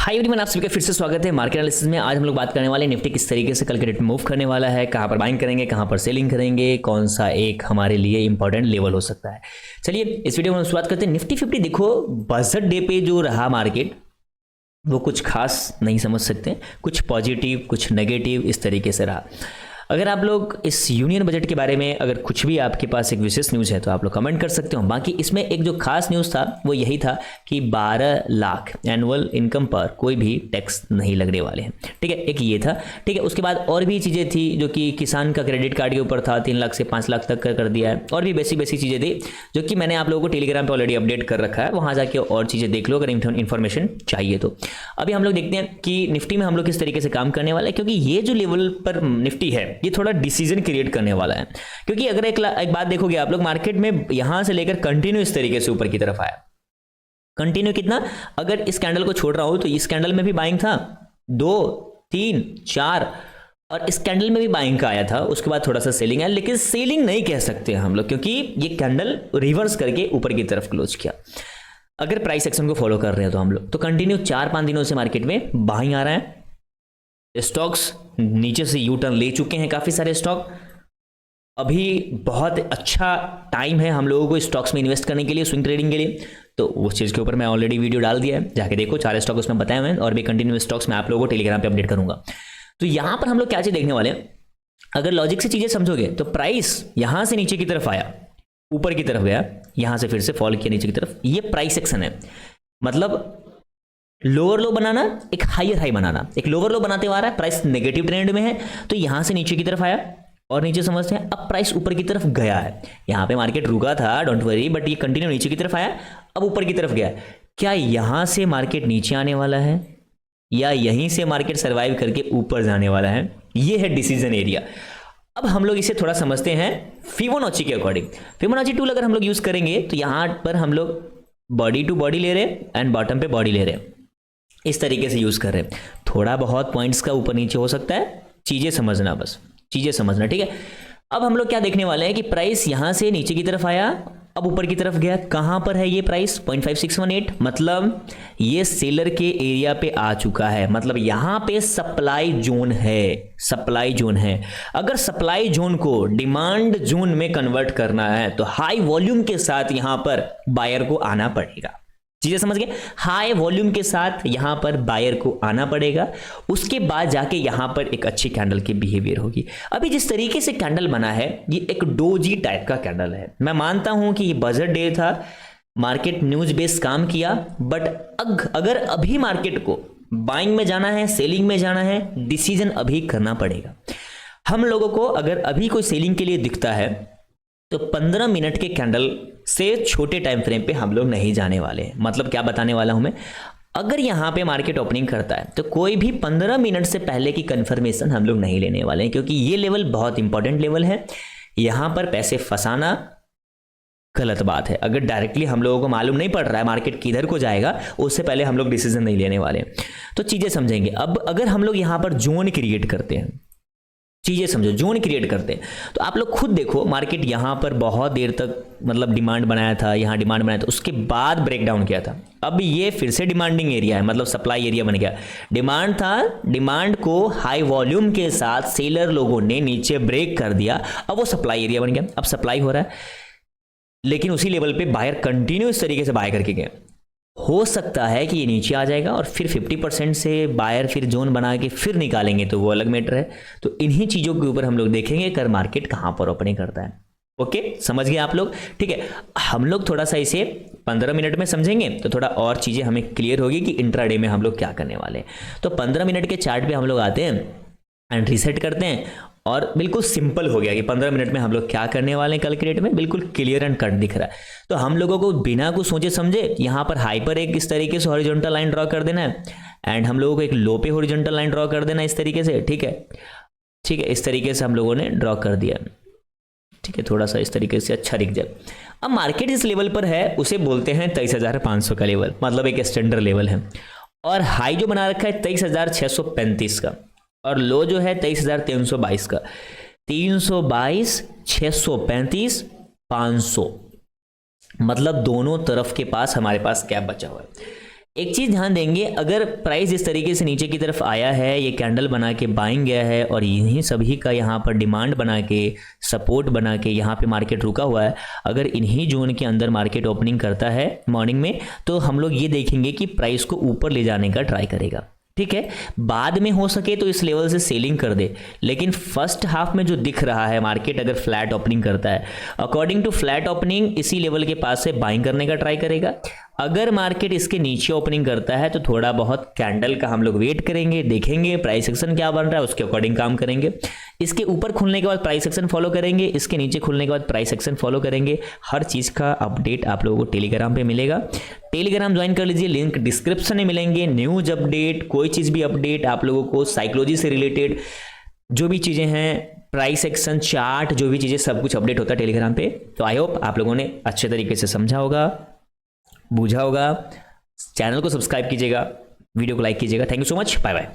Hi everyone, आप सभी का फिर से स्वागत है मार्केट एनालिसिस में। आज हम लोग बात करने वाले हैं निफ्टी किस तरीके से कल के डेट में मूव करने वाला है, कहां पर बाइंग करेंगे, कहां पर सेलिंग करेंगे, कौन सा एक हमारे लिए इंपॉर्टेंट लेवल हो सकता है। चलिए इस वीडियो में हम शुरुआत करते हैं। निफ्टी 50 देखो बजट डे पे जो रहा मार्केट वो कुछ खास नहीं समझ सकते, कुछ पॉजिटिव कुछ नेगेटिव इस तरीके से रहा। अगर आप लोग इस यूनियन बजट के बारे में अगर कुछ भी आपके पास एक विशेष न्यूज़ है तो आप लोग कमेंट कर सकते हो। बाकी इसमें एक जो खास न्यूज़ था वो यही था कि 12 लाख एनुअल इनकम पर कोई भी टैक्स नहीं लगने वाले हैं। ठीक है, एक ये था। ठीक है, उसके बाद और भी चीज़ें थी जो कि किसान का क्रेडिट कार्ड के ऊपर था, 3 लाख से 5 लाख तक कर दिया है। और भी बेसिक चीज़ें थी जो कि मैंने आप लोगों को टेलीग्राम पर ऑलरेडी अपडेट कर रखा है, वहाँ जाके और चीज़ें देख लो अगर इन्फॉर्मेशन चाहिए तो। अभी हम लोग देखते हैं कि निफ्टी में हम लोग किस तरीके से काम करने वाला है, क्योंकि ये जो लेवल पर निफ्टी है ये थोड़ा डिसीजन क्रिएट करने वाला है। क्योंकि अगर एक बात देखोगे आप लोग, मार्केट में यहां से लेकर कंटिन्यू इस तरीके से ऊपर की तरफ आया। कंटिन्यू कितना, अगर इस कैंडल को छोड़ रहा हूं तो इस कैंडल में भी बाइंग था 2 3 4 और इस कैंडल में भी बाइंग का आया था। उसके बाद थोड़ा सा सेलिंग आया, लेकिन सेलिंग नहीं कह सकते हम लोग क्योंकि ये कैंडल रिवर्स करके ऊपर की तरफ क्लोज किया। अगर प्राइस एक्शन को फॉलो कर रहे हैं तो हम लोग तो कंटिन्यू 4-5 दिनों से मार्केट में बाइंग आ रहा है। स्टॉक्स नीचे से यू टर्न ले चुके हैं काफ़ी सारे स्टॉक। अभी बहुत अच्छा टाइम है हम लोगों को स्टॉक्स में इन्वेस्ट करने के लिए, स्विंग ट्रेडिंग के लिए। तो उस चीज़ के ऊपर मैं ऑलरेडी वीडियो डाल दिया है, जाके देखो। 4 स्टॉक उसमें बताए हुए हैं और भी कंटिन्यू स्टॉक्स मैं आप लोगों को टेलीग्राम पे अपडेट करूंगा। तो यहाँ पर हम लोग क्या चीज़ देखने वाले हैं, अगर लॉजिक से चीज़ें समझोगे तो प्राइस यहाँ से नीचे की तरफ आया, ऊपर की तरफ गया, यहाँ से फिर से फॉल किया नीचे की तरफ। ये प्राइस एक्शन है, मतलब लोअर लो बनाना, एक हायर हाई बनाना। एक लोअर लो बनाते हुए आ रहा है, प्राइस नेगेटिव ट्रेंड में है तो यहां से नीचे की तरफ आया और नीचे समझते हैं अब प्राइस ऊपर की तरफ गया है। यहां पे मार्केट रुका था, डोंट वरी, बट ये कंटिन्यू नीचे की तरफ आया, अब ऊपर की तरफ गया। क्या यहां से मार्केट नीचे आने वाला है या यहीं से मार्केट सर्वाइव करके ऊपर जाने वाला है? ये है डिसीजन एरिया। अब हम लोग इसे थोड़ा समझते हैं फिबोनाची के अकॉर्डिंग। फिबोनाची टूल अगर हम लोग यूज करेंगे तो यहां पर हम लोग बॉडी टू बॉडी ले रहे हैं एंड बॉटम पे बॉडी ले रहे हैं, इस तरीके से यूज कर रहे हैं। थोड़ा बहुत पॉइंट्स का ऊपर नीचे हो सकता है, चीजें समझना, बस चीजें समझना। ठीक है, अब हम लोग क्या देखने वाले हैं कि प्राइस यहां से नीचे की तरफ आया, अब ऊपर की तरफ गया। कहां पर है ये प्राइस? 0.5618, मतलब ये सेलर के एरिया पे आ चुका है। मतलब यहां पे सप्लाई जोन है, सप्लाई जोन है। अगर सप्लाई जोन को डिमांड जोन में कन्वर्ट करना है तो हाई वॉल्यूम के साथ यहां पर बायर को आना पड़ेगा। चीजें समझ गए? हाई वॉल्यूम के साथ यहां पर बायर को आना पड़ेगा, उसके बाद जाके यहां पर एक अच्छी कैंडल की बिहेवियर होगी। अभी जिस तरीके से कैंडल बना है ये एक डोजी टाइप का कैंडल है। मैं मानता हूं कि ये बजट डे था, मार्केट न्यूज बेस्ड काम किया, बट अगर अभी मार्केट को बाइंग में जाना है, सेलिंग में जाना है, डिसीजन अभी करना पड़ेगा। हम लोगों को अगर अभी कोई सेलिंग के लिए दिखता है तो 15 मिनट के कैंडल से छोटे टाइम फ्रेम पे हम लोग नहीं जाने वाले हैं। मतलब क्या बताने वाला हूं मैं, अगर यहां पे मार्केट ओपनिंग करता है तो कोई भी 15 मिनट से पहले की कंफर्मेशन हम लोग नहीं लेने वाले हैं, क्योंकि ये लेवल बहुत इंपॉर्टेंट लेवल है। यहां पर पैसे फंसाना गलत बात है। अगर डायरेक्टली हम लोगों को मालूम नहीं पड़ रहा है मार्केट किधर को जाएगा, उससे पहले हम लोग डिसीजन नहीं लेने वाले। तो चीजें समझेंगे। अब अगर हम लोग यहां पर जोन क्रिएट करते हैं, चीजें समझो, जोन क्रिएट करते हैं तो आप लोग खुद देखो, मार्केट यहां पर बहुत देर तक मतलब डिमांड बनाया था, यहां डिमांड बनाया था, उसके बाद ब्रेक डाउन किया था। अब ये फिर से डिमांडिंग एरिया है, मतलब सप्लाई एरिया बन गया। डिमांड था, डिमांड को हाई वॉल्यूम के साथ सेलर लोगों ने नीचे ब्रेक कर दिया, अब वो सप्लाई एरिया बन गया। अब सप्लाई हो रहा है, लेकिन उसी लेवल पे बायर कंटिन्यू इस तरीके से बाय करके गए। हो सकता है कि ये नीचे आ जाएगा और फिर 50% से बायर फिर जोन बना के फिर निकालेंगे, तो वो अलग मैटर है। तो इन्हीं चीज़ों के ऊपर हम लोग देखेंगे कर मार्केट कहाँ पर ओपनिंग करता है। ओके, समझ गए आप लोग? ठीक है, हम लोग थोड़ा सा इसे 15 मिनट में समझेंगे तो थोड़ा और चीज़ें हमें क्लियर होगी कि इंट्राडे में हम लोग क्या करने वाले हैं। तो 15 मिनट के चार्ट पे हम लोग आते हैं एंड रीसेट करते हैं और बिल्कुल सिंपल हो गया कि 15 मिनट में हम लोग क्या करने वाले हैं। कल के डेट में बिल्कुल क्लियर एंड कट दिख रहा है। तो हम लोगों को बिना कुछ सोचे समझे यहाँ पर हाई पर एक इस तरीके से हॉरिजॉन्टल लाइन ड्रॉ कर देना है एंड हम लोगों को एक लो पे हॉरिजॉन्टल लाइन ड्रॉ कर देना है इस तरीके से। ठीक है, ठीक है, इस तरीके से हम लोगों ने ड्रॉ कर दिया। ठीक है, थोड़ा सा इस तरीके से अच्छा दिख जाए। अब मार्केट जिस लेवल पर है उसे बोलते हैं 23,500 का लेवल, मतलब एक स्टैंडर्ड लेवल है। और हाई जो बना रखा है 23,635 का और लो जो है 23,322 का। 322, 635, 500, मतलब दोनों तरफ के पास हमारे पास गैप बचा हुआ है। एक चीज़ ध्यान देंगे, अगर प्राइस इस तरीके से नीचे की तरफ आया है, ये कैंडल बना के बाइंग गया है और यहीं सभी का यहाँ पर डिमांड बना के सपोर्ट बना के यहाँ पे मार्केट रुका हुआ है, अगर इन्हीं जोन के अंदर मार्केट ओपनिंग करता है मॉर्निंग में, तो हम लोग ये देखेंगे कि प्राइस को ऊपर ले जाने का ट्राई करेगा। ठीक है, बाद में हो सके तो इस लेवल से सेलिंग कर दे, लेकिन फर्स्ट हाफ में जो दिख रहा है मार्केट अगर फ्लैट ओपनिंग करता है, अकॉर्डिंग टू फ्लैट ओपनिंग इसी लेवल के पास से बाइंग करने का ट्राई करेगा। अगर मार्केट इसके नीचे ओपनिंग करता है तो थोड़ा बहुत कैंडल का हम लोग वेट करेंगे, देखेंगे प्राइस एक्शन क्या बन रहा है, उसके अकॉर्डिंग काम करेंगे। इसके ऊपर खुलने के बाद प्राइस एक्शन फॉलो करेंगे, इसके नीचे खुलने के बाद प्राइस एक्शन फॉलो करेंगे। हर चीज़ का अपडेट आप लोगों को टेलीग्राम पे मिलेगा, टेलीग्राम ज्वाइन कर लीजिए, लिंक डिस्क्रिप्शन में मिलेंगे। न्यूज अपडेट, कोई चीज़ भी अपडेट आप लोगों को साइकोलॉजी से रिलेटेड जो भी चीज़ें हैं, प्राइस एक्शन चार्ट, जो भी चीज़ें, सब कुछ अपडेट होता है टेलीग्राम पे। तो आई होप आप लोगों ने अच्छे तरीके से समझा होगा, बूझा होगा। चैनल को सब्सक्राइब कीजिएगा, वीडियो को लाइक कीजिएगा। Thank you so much, bye bye.